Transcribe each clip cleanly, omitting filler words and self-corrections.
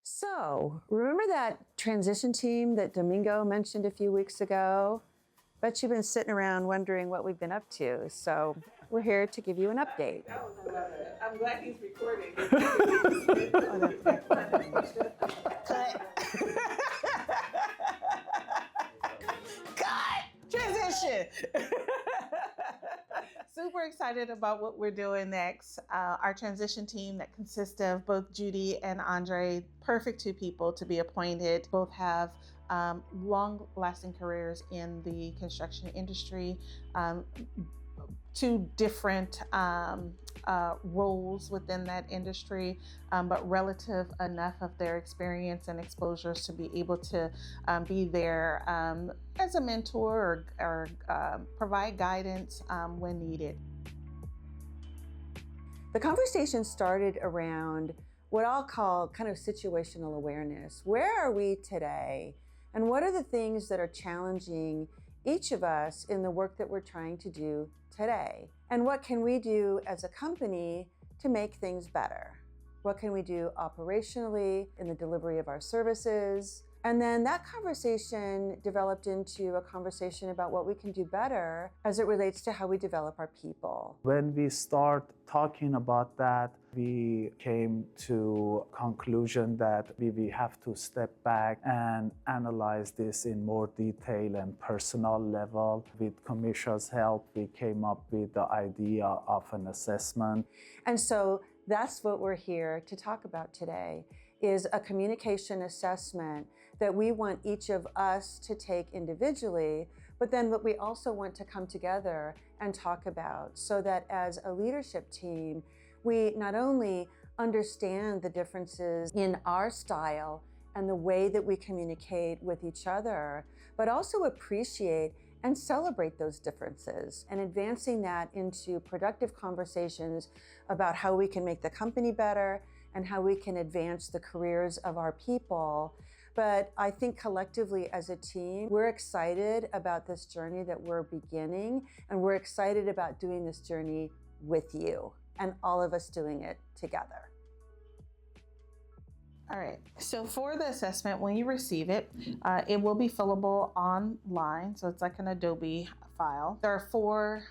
So, remember that transition team that Domingo mentioned a few weeks ago? Bet you've been sitting around wondering what we've been up to. So, we're here to give you an update. I love it. I'm glad he's recording. Cut! Transition! Super excited about what we're doing next. Our transition team that consists of both Judy and Andre, perfect two people to be appointed. Both have long-lasting careers in the construction industry. Two different roles within that industry, but relative enough of their experience and exposures to be able to be there as a mentor or provide guidance when needed. The conversation started around what I'll call kind of situational awareness. Where are we today? And what are the things that are challenging each of us in the work that we're trying to do today? And what can we do as a company to make things better? What can we do operationally in the delivery of our services? And then that conversation developed into a conversation about what we can do better as it relates to how we develop our people. When we start talking about that, we came to a conclusion that we have to step back and analyze this in more detail and personal level. With Kamisha's help, we came up with the idea of an assessment. And so that's what we're here to talk about today, is a communication assessment that we want each of us to take individually, but then what we also want to come together and talk about so that as a leadership team, we not only understand the differences in our style and the way that we communicate with each other, but also appreciate and celebrate those differences and advancing that into productive conversations about how we can make the company better and how we can advance the careers of our people. But I think collectively as a team, we're excited about this journey that we're beginning, and we're excited about doing this journey with you and all of us doing it together. All right, so for the assessment, when you receive it, it will be fillable online. So it's like an Adobe file. There are four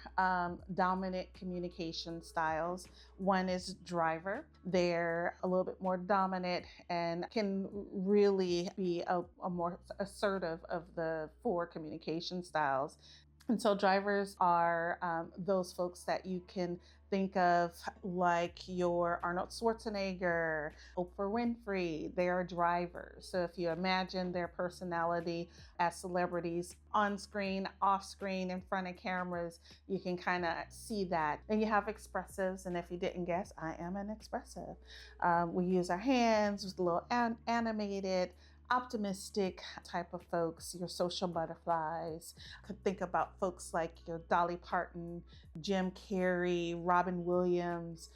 dominant communication styles. One is driver. They're a little bit more dominant and can really be a more assertive of the four communication styles. And so drivers are those folks that you can think of like your Arnold Schwarzenegger, Oprah Winfrey. They are drivers. So if you imagine their personality as celebrities on screen, off screen, in front of cameras, you can kind of see that. Then you have expressives. And if you didn't guess, I am an expressive. We use our hands, with a little animated, optimistic type of folks, your social butterflies. Could think about folks like your Dolly Parton, Jim Carrey, Robin Williams.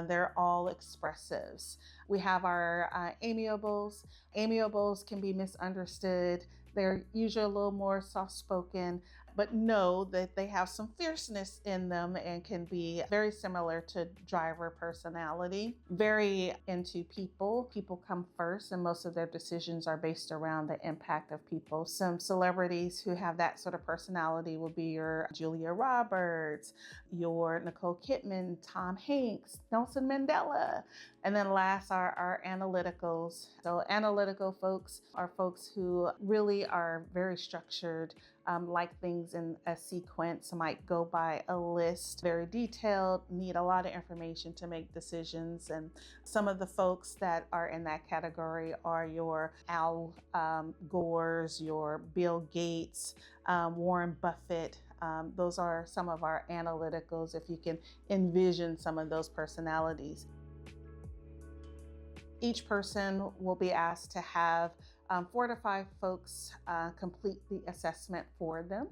They're all expressives. We have our amiables. Amiables can be misunderstood. They're usually a little more soft-spoken, but know that they have some fierceness in them and can be very similar to driver personality. Very into people. People come first, and most of their decisions are based around the impact of people. Some celebrities who have that sort of personality will be your Julia Roberts, your Nicole Kidman, Tom Hanks, Nelson Mandela. And then last are our analyticals. So analytical folks are folks who really are very structured, like things in a sequence, might go by a list, very detailed, need a lot of information to make decisions. And some of the folks that are in that category are your Al Gores, your Bill Gates, Warren Buffett. Those are some of our analyticals, if you can envision some of those personalities. Each person will be asked to have 4 to 5 folks complete the assessment for them.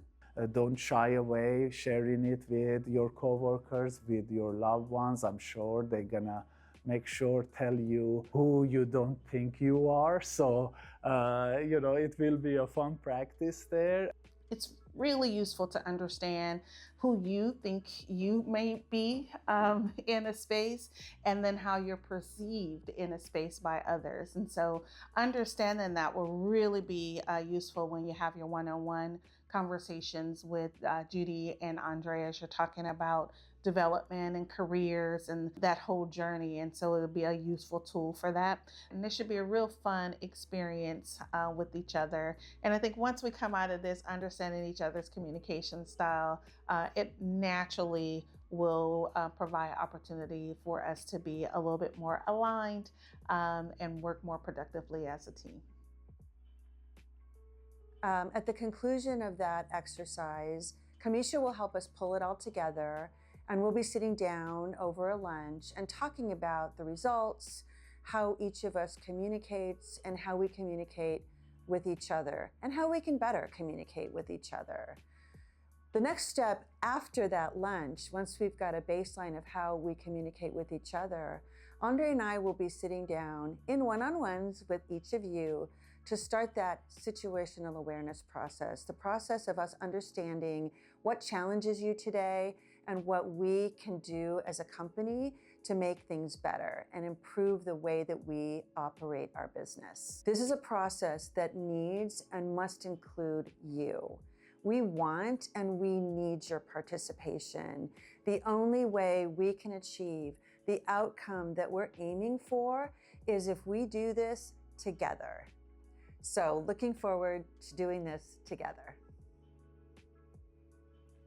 Don't shy away sharing it with your coworkers, with your loved ones. I'm sure they're gonna make sure tell you who you don't think you are. So, it will be a fun practice there. It's really useful to understand who you think you may be in a space, and then how you're perceived in a space by others. And so understanding that will really be useful when you have your one-on-one conversations with Judy and Andrea as you're talking about development and careers and that whole journey. And so it'll be a useful tool for that. And this should be a real fun experience with each other. And I think once we come out of this understanding each other's communication style, it naturally will provide opportunity for us to be a little bit more aligned and work more productively as a team. At the conclusion of that exercise, Kamisha will help us pull it all together, and we'll be sitting down over a lunch and talking about the results, how each of us communicates, and how we communicate with each other, and how we can better communicate with each other. The next step after that lunch, once we've got a baseline of how we communicate with each other, Andre and I will be sitting down in one-on-ones with each of you to start that situational awareness process, the process of us understanding what challenges you today and what we can do as a company to make things better and improve the way that we operate our business. This is a process that needs and must include you. We want and we need your participation. The only way we can achieve the outcome that we're aiming for is if we do this together. So looking forward to doing this together.